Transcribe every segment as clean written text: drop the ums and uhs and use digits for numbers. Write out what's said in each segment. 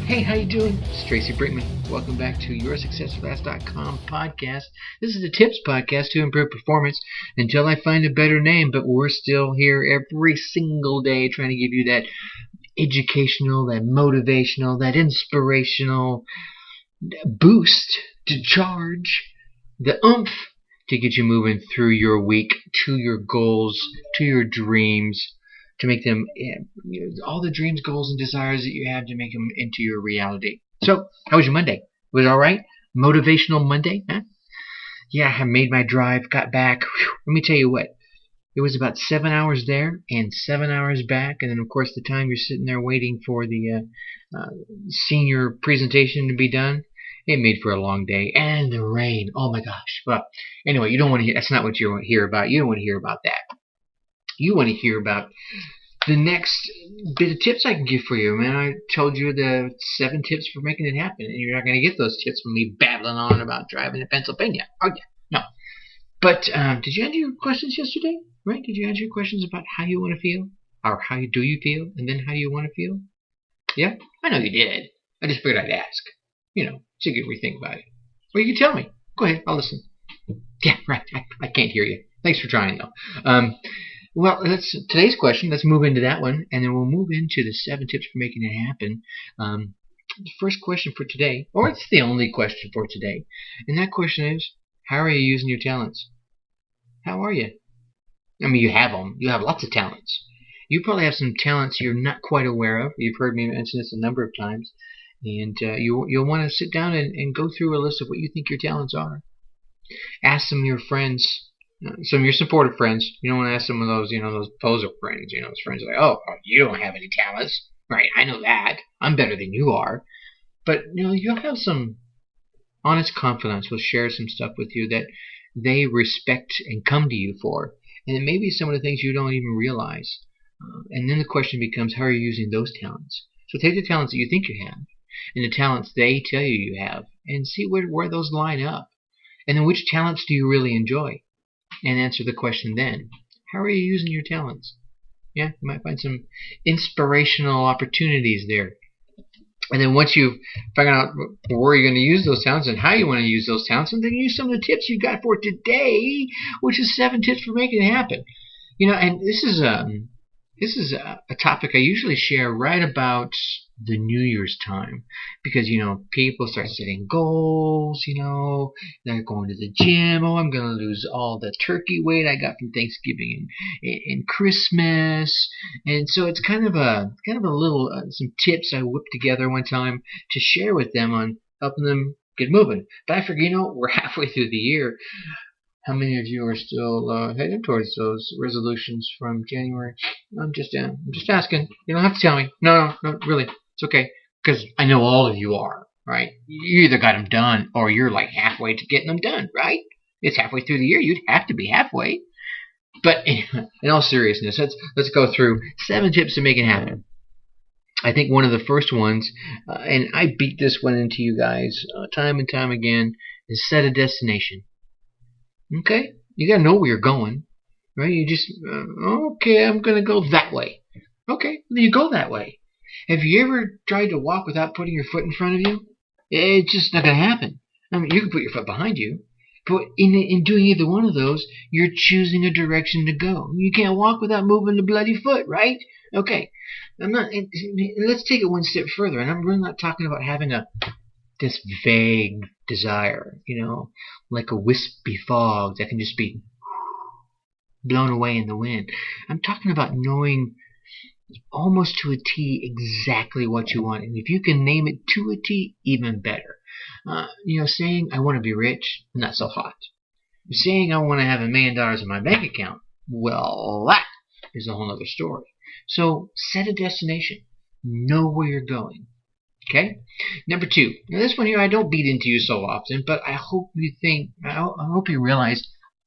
Hey, how you doing? It's Tracy Brinkman. Welcome back to YourSuccessFast.com podcast. This is a tips podcast to improve performance until I find a better name, but we're still here every single day trying to give you that educational, that motivational, that inspirational boost to charge, the oomph to get you moving through your week to your goals, to your dreams, to make them, all the dreams, goals, and desires that you have, to make them into your reality. So, how was your Monday? Was it all right? Motivational Monday? Huh? Yeah, I made my drive, got back. Whew, let me tell you what. It was about 7 hours there and 7 hours back, and then of course the time you're sitting there waiting for the senior presentation to be done. It made for a long day, and the rain. Oh my gosh! Well, anyway, you don't want to hear. That's not what you want to hear about. You don't want to hear about that. You want to hear about the next bit of tips I can give for you. Man, I told you the 7 tips for making it happen, and you're not going to get those tips from me babbling on about driving to Pennsylvania, are you? No. But did you answer your questions yesterday? Right? Did you answer your questions about how you want to feel, or how do you feel, and then how you want to feel? Yeah, I know you did. I just figured I'd ask. So you can rethink about it. Or you can tell me. Go ahead, I'll listen. Yeah, right. I can't hear you. Thanks for trying, though. Well, that's today's question. Let's move into that one, and then we'll move into the 7 tips for making it happen. The first question for today, or it's the only question for today, and that question is, how are you using your talents? How are you? I mean, you have them. You have lots of talents. You probably have some talents you're not quite aware of. You've heard me mention this a number of times, and you'll want to sit down and go through a list of what you think your talents are. Ask some of your friends. Some of your supportive friends. You don't want to ask some of those, those poser friends. Those friends are like, oh, you don't have any talents. Right, I know that. I'm better than you are. But, you'll have some honest confidence. Will share some stuff with you that they respect and come to you for. And it may be some of the things you don't even realize. And then the question becomes, how are you using those talents? So take the talents that you think you have and the talents they tell you have and see where those line up. And then which talents do you really enjoy? And answer the question then, how are you using your talents? Yeah, you might find some inspirational opportunities there. And then once you've figured out where you're going to use those talents and how you want to use those talents, and then use some of the tips you got for today, which is 7 tips for making it happen. And this is a topic I usually share right about the New Year's time, because people start setting goals. They're going to the gym. Oh, I'm going to lose all the turkey weight I got from Thanksgiving and Christmas, and so it's kind of a little some tips I whipped together one time to share with them on helping them get moving. But I figure, we're halfway through the year. How many of you are still heading towards those resolutions from January? I'm just asking. You don't have to tell me. No, really. It's okay. Because I know all of you are, right? You either got them done or you're like halfway to getting them done, right? It's halfway through the year. You'd have to be halfway. But in all seriousness, let's go through 7 tips to make it happen. I think one of the first ones, and I beat this one into you guys time and time again, is set a destination. Okay? You gotta know where you're going, right? You just, okay, I'm gonna go that way. Okay, then you go that way. Have you ever tried to walk without putting your foot in front of you? It's just not gonna happen. I mean, you can put your foot behind you, but in doing either one of those, you're choosing a direction to go. You can't walk without moving the bloody foot, right? Okay, let's take it one step further, and I'm really not talking about having this vague desire, like a wispy fog that can just be blown away in the wind. I'm talking about knowing almost to a T exactly what you want. And if you can name it to a T, even better. Saying I want to be rich, not so hot. Saying I want to have $1 million in my bank account, well, that is a whole other story. So set a destination. Know where you're going. Okay? Number 2. Now this one here I don't beat into you so often, but I hope you realize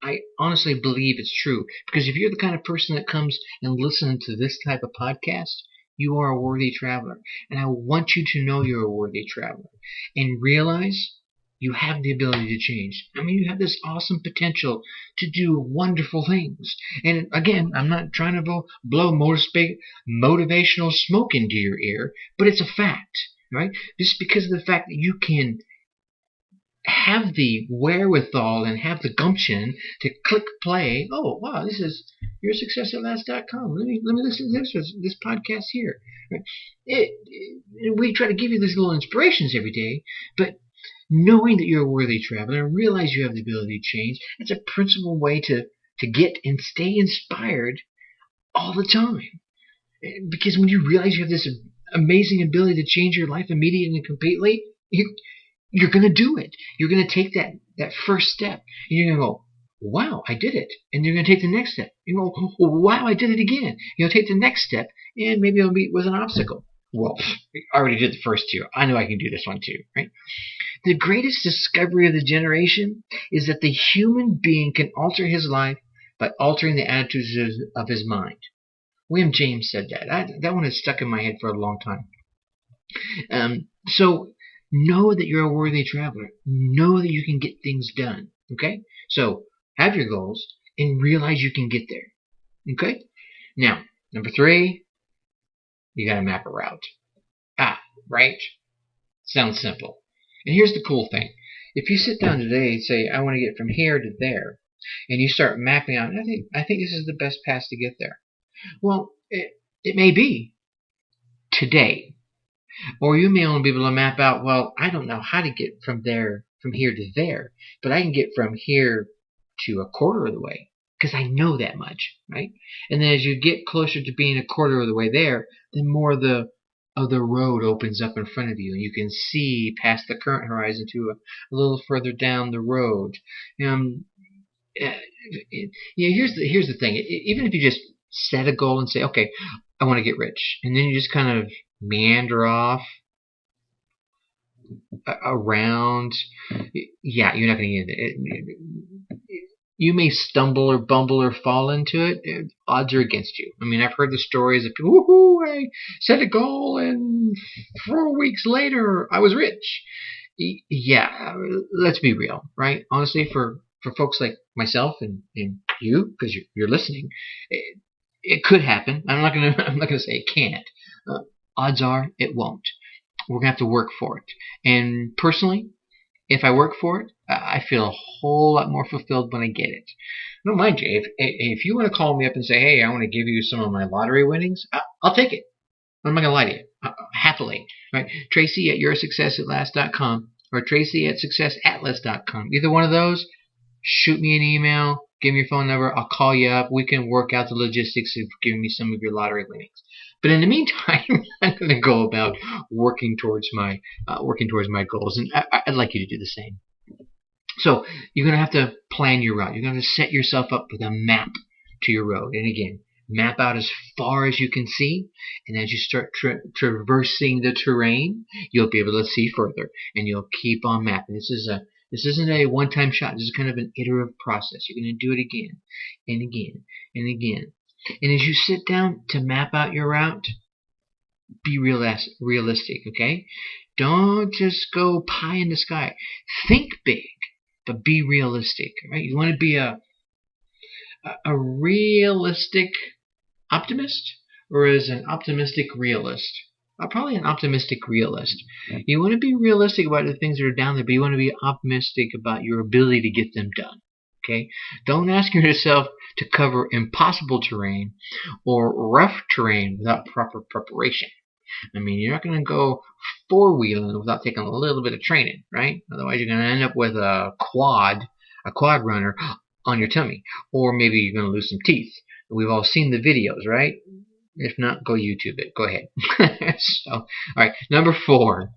I honestly believe it's true. Because if you're the kind of person that comes and listens to this type of podcast, you are a worthy traveler. And I want you to know you're a worthy traveler. And realize you have the ability to change. I mean, you have this awesome potential to do wonderful things. And again, I'm not trying to blow motivational smoke into your ear, but it's a fact. right? Just because of the fact that you can have the wherewithal and have the gumption to click play. Oh, wow, this is YourSuccessAtLast.com. Let me listen to this podcast here. Right? We try to give you these little inspirations every day, but knowing that you're a worthy traveler and realize you have the ability to change, that's a principal way to get and stay inspired all the time. Because when you realize you have this amazing ability to change your life immediately and completely, you're going to do it. You're going to take that first step. And you're going to go, wow, I did it. And you're going to take the next step. You go, wow, I did it again. You'll take the next step, and maybe it'll meet with an obstacle. Well, I already did the first two. I know I can do this one too, right? The greatest discovery of the generation is that the human being can alter his life by altering the attitudes of his mind. William James said that. That one has stuck in my head for a long time. So know that you're a worthy traveler. Know that you can get things done. Okay? So have your goals and realize you can get there. Okay? Now, number 3, you got to map a route. Right? Sounds simple. And here's the cool thing. If you sit down today and say, I want to get from here to there, and you start mapping out, I think this is the best path to get there. Well, it may be today. Or you may only be able to map out, well, I don't know how to get from here to there, but I can get from here to a quarter of the way, because I know that much, right? And then as you get closer to being a quarter of the way there, then more of the road opens up in front of you, and you can see past the current horizon to a little further down the road. Here's the thing. Even if you just set a goal and say, okay, I want to get rich, and then you just kind of meander off around, you're not going to get it. You may stumble or bumble or fall into it. Odds are against you. I mean, I've heard the stories of people, woohoo, I set a goal and 4 weeks later I was rich. Yeah, let's be real, right? Honestly, for folks like myself and you, because you're listening, it could happen. I'm not gonna say it can't. Odds are it won't. We're gonna have to work for it. And personally, if I work for it, I feel a whole lot more fulfilled when I get it. No, mind you, if you want to call me up and say, hey, I want to give you some of my lottery winnings, I'll take it. I'm not going to lie to you. Happily. Right? Tracy at YourSuccessAtLast.com or Tracy at SuccessAtlas.com. Either one of those, shoot me an email, give me your phone number, I'll call you up. We can work out the logistics of giving me some of your lottery winnings. But in the meantime, I'm going to go about working towards my goals, and I'd like you to do the same. So you're going to have to plan your route. You're going to set yourself up with a map to your road. And again, map out as far as you can see. And as you start traversing the terrain, you'll be able to see further, and you'll keep on mapping. This isn't a one-time shot. This is kind of an iterative process. You're going to do it again and again and again. And as you sit down to map out your route, be realistic, okay? Don't just go pie in the sky. Think big, but be realistic, right? You want to be a realistic optimist, or as an optimistic realist? Probably an optimistic realist. You want to be realistic about the things that are down there, but you want to be optimistic about your ability to get them done. Okay? Don't ask yourself to cover impossible terrain or rough terrain without proper preparation. I mean, you're not going to go four-wheeling without taking a little bit of training, right? Otherwise, you're going to end up with a quad runner on your tummy. Or maybe you're going to lose some teeth. We've all seen the videos, right? If not, go YouTube it. Go ahead. So, all right. Number 4,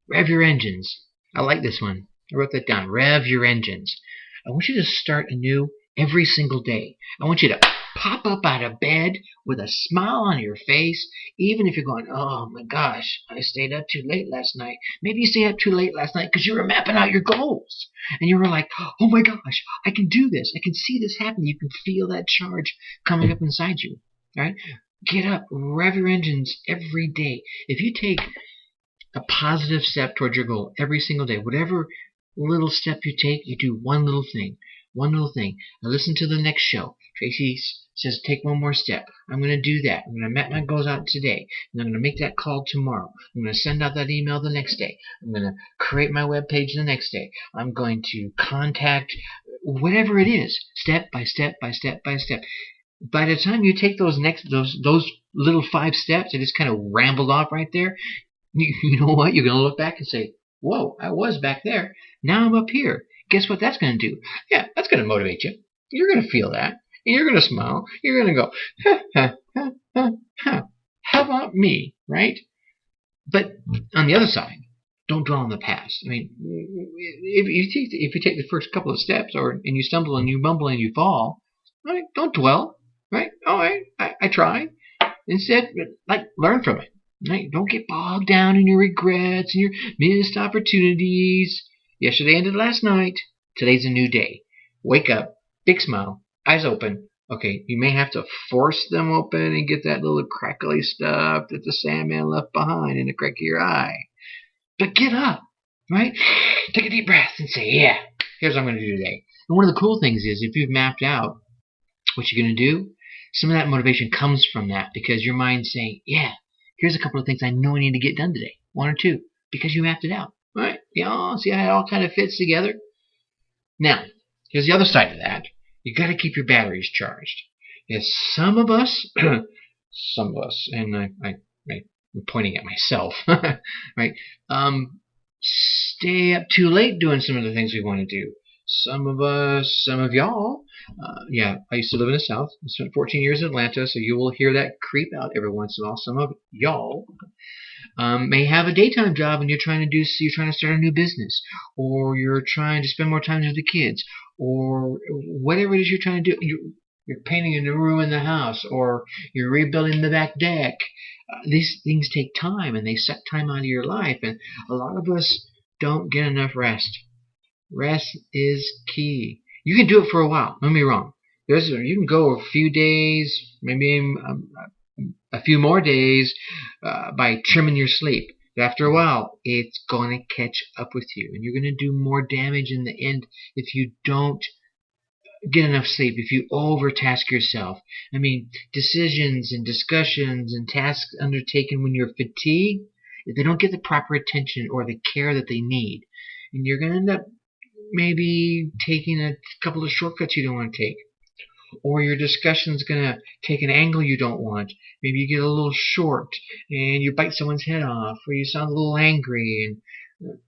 rev your engines. I like this one. I wrote that down. Rev your engines. I want you to start anew every single day. I want you to pop up out of bed with a smile on your face, even if you're going, oh my gosh, I stayed up too late last night. Maybe you stayed up too late last night because you were mapping out your goals. And you were like, oh my gosh, I can do this. I can see this happen. You can feel that charge coming up inside you. All right? Get up, rev your engines every day. If you take a positive step towards your goal every single day, whatever little step you take, you do one little thing. One little thing. I listen to the next show. Tracy says take one more step. I'm going to do that. I'm going to map my goals out today. And I'm going to make that call tomorrow. I'm going to send out that email the next day. I'm going to create my web page the next day. I'm going to contact whatever it is, step by step by step by step. By the time you take those little 5 steps, I just kind of rambled off right there. You know what? You're going to look back and say, whoa, I was back there. Now I'm up here. Guess what that's going to do? Yeah, that's going to motivate you. You're going to feel that. And you're going to smile. You're going to go, ha, ha, ha, ha, ha. How about me, right? But on the other side, don't dwell on the past. I mean, if you take the first couple of steps, and you stumble and you mumble and you fall, right? Don't dwell, right? All right, I tried. Instead, learn from it. Right? Don't get bogged down in your regrets and your missed opportunities. Yesterday ended last night. Today's a new day. Wake up, big smile, eyes open. Okay, you may have to force them open and get that little crackly stuff that the Sandman left behind in the crack of your eye. But get up, right? Take a deep breath and say, yeah, here's what I'm going to do today. And one of the cool things is if you've mapped out what you're going to do, some of that motivation comes from that because your mind's saying, yeah, here's a couple of things I know I need to get done today. 1 or 2, because you mapped it out. Right? Yeah, see how it all kind of fits together? Now, here's the other side of that. You got to keep your batteries charged. Yes, some of us, and I'm pointing at myself, right? Stay up too late doing some of the things we want to do. Some of y'all, I used to live in the South. I spent 14 years in Atlanta, so you will hear that creep out every once in a while. Some of y'all may have a daytime job and you're trying to start a new business, or you're trying to spend more time with the kids, or whatever it is you're trying to do. You're painting a new room in the house, or you're rebuilding the back deck. These things take time and they suck time out of your life, and a lot of us don't get enough rest. Rest is key. You can do it for a while. Don't get me wrong. You can go a few days, maybe a few more days by trimming your sleep. But after a while, it's going to catch up with you, and you're going to do more damage in the end if you don't get enough sleep, if you overtask yourself. I mean, decisions and discussions and tasks undertaken when you're fatigued, if they don't get the proper attention or the care that they need, and you're going to end up maybe taking a couple of shortcuts you don't want to take. Or your discussion's going to take an angle you don't want. Maybe you get a little short and you bite someone's head off, or you sound a little angry, and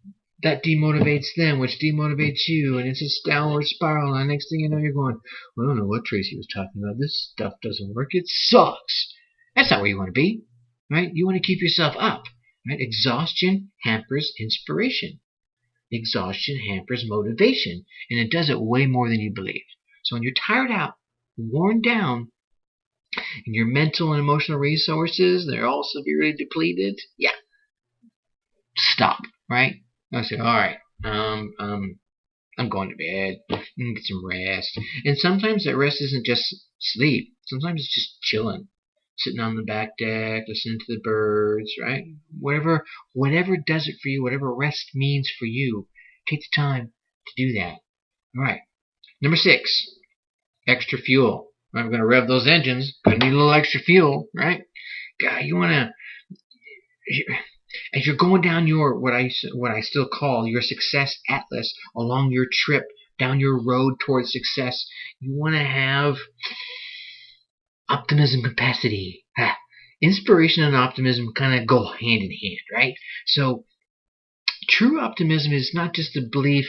that demotivates them, which demotivates you, and it's a downward spiral. And the next thing you know, you're going, well, I don't know what Tracy was talking about. This stuff doesn't work. It sucks. That's not where you want to be, right? You want to keep yourself up, right? Exhaustion hampers inspiration. Exhaustion hampers motivation, and it does it way more than you believe. So when you're tired out, worn down, and your mental and emotional resources, they're all severely depleted, stop, right? I say, all right, I'm going to bed, I'm gonna get some rest. And sometimes that rest isn't just sleep. Sometimes it's just chilling, sitting on the back deck, listening to the birds, right? Whatever does it for you, whatever rest means for you, take the time to do that. All right. Number 6, extra fuel. I'm going to rev those engines. Going to need a little extra fuel, right? God, you want to, as you're going down your, what I still call your success atlas, along your trip down your road towards success, you want to have optimism capacity. Inspiration and optimism kind of go hand in hand, right? So true optimism is not just the belief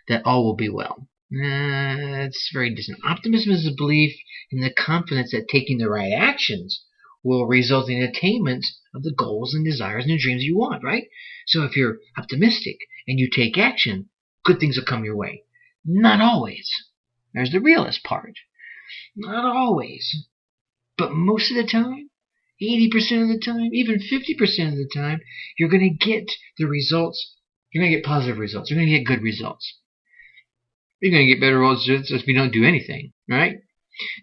that all will be well. That's very distant. Optimism is a belief in the confidence that taking the right actions will result in attainment of the goals and desires and the dreams you want, right? So if you're optimistic and you take action, good things will come your way. Not always. There's the realist part. Not always. But most of the time, 80% of the time, even 50% of the time, you're going to get the results. You're going to get positive results. You're going to get good results. You're going to get better results if you don't do anything, right?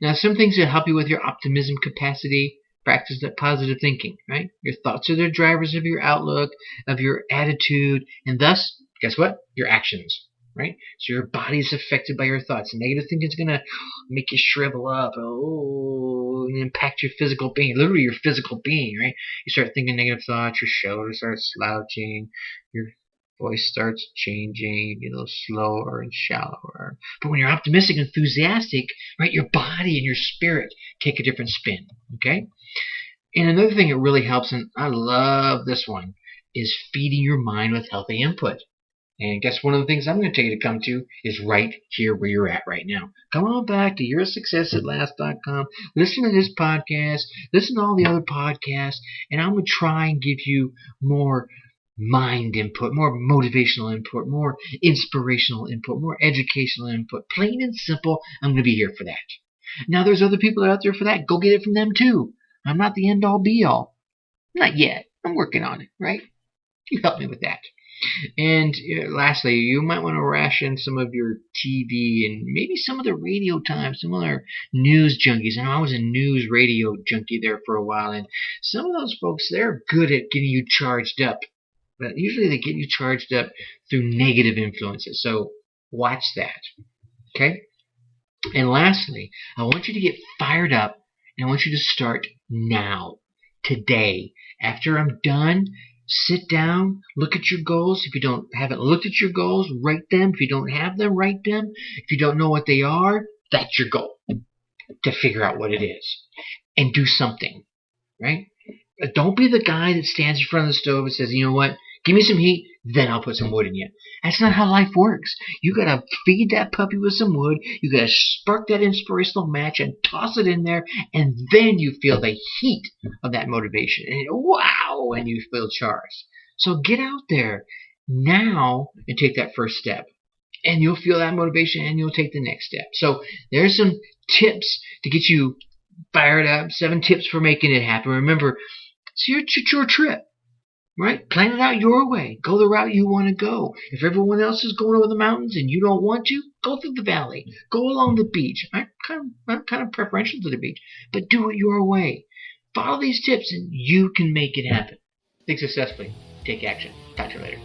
Now, some things that help you with your optimism capacity, practice that positive thinking, right? Your thoughts are the drivers of your outlook, of your attitude, and thus, guess what? Your actions. right? So your body is affected by your thoughts. Negative thinking is going to make you shrivel up, and impact your physical being, literally your physical being, right? You start thinking negative thoughts, your shoulders start slouching, your voice starts changing, you get a little slower and shallower. But when you're optimistic and enthusiastic, right, your body and your spirit take a different spin, okay? And another thing that really helps, and I love this one, is feeding your mind with healthy input. And guess one of the things I'm going to tell you to come to is right here where you're at right now. Come on back to YourSuccessAtLast.com. Listen to this podcast. Listen to all the other podcasts. And I'm going to try and give you more mind input, more motivational input, more inspirational input, more educational input. Plain and simple, I'm going to be here for that. Now, there's other people out there for that. Go get it from them too. I'm not the end-all, be-all. Not yet. I'm working on it, right? You help me with that. And lastly, you might want to ration some of your TV and maybe some of the radio time, some other news junkies. I know I was a news radio junkie there for a while, and some of those folks, they're good at getting you charged up. But usually they get you charged up through negative influences. So watch that. Okay? And lastly, I want you to get fired up, and I want you to start now, today. After I'm done, sit down, look at your goals. If you haven't looked at your goals, write them. If you don't have them, write them. If you don't know what they are, that's your goal, to figure out what it is and do something, right? Don't be the guy that stands in front of the stove and says, you know what, give me some heat, then I'll put some wood in you. That's not how life works. You got to feed that puppy with some wood. You got to spark that inspirational match and toss it in there, and then you feel the heat of that motivation. And wow, and you feel charged. So get out there now and take that first step. And you'll feel that motivation, and you'll take the next step. So there's some tips to get you fired up. 7 tips for making it happen. Remember, it's your trip. Right? Plan it out your way. Go the route you want to go. If everyone else is going over the mountains and you don't want to, go through the valley. Go along the beach. I'm kind of preferential to the beach, but do it your way. Follow these tips and you can make it happen. Think successfully. Take action. Talk to you later.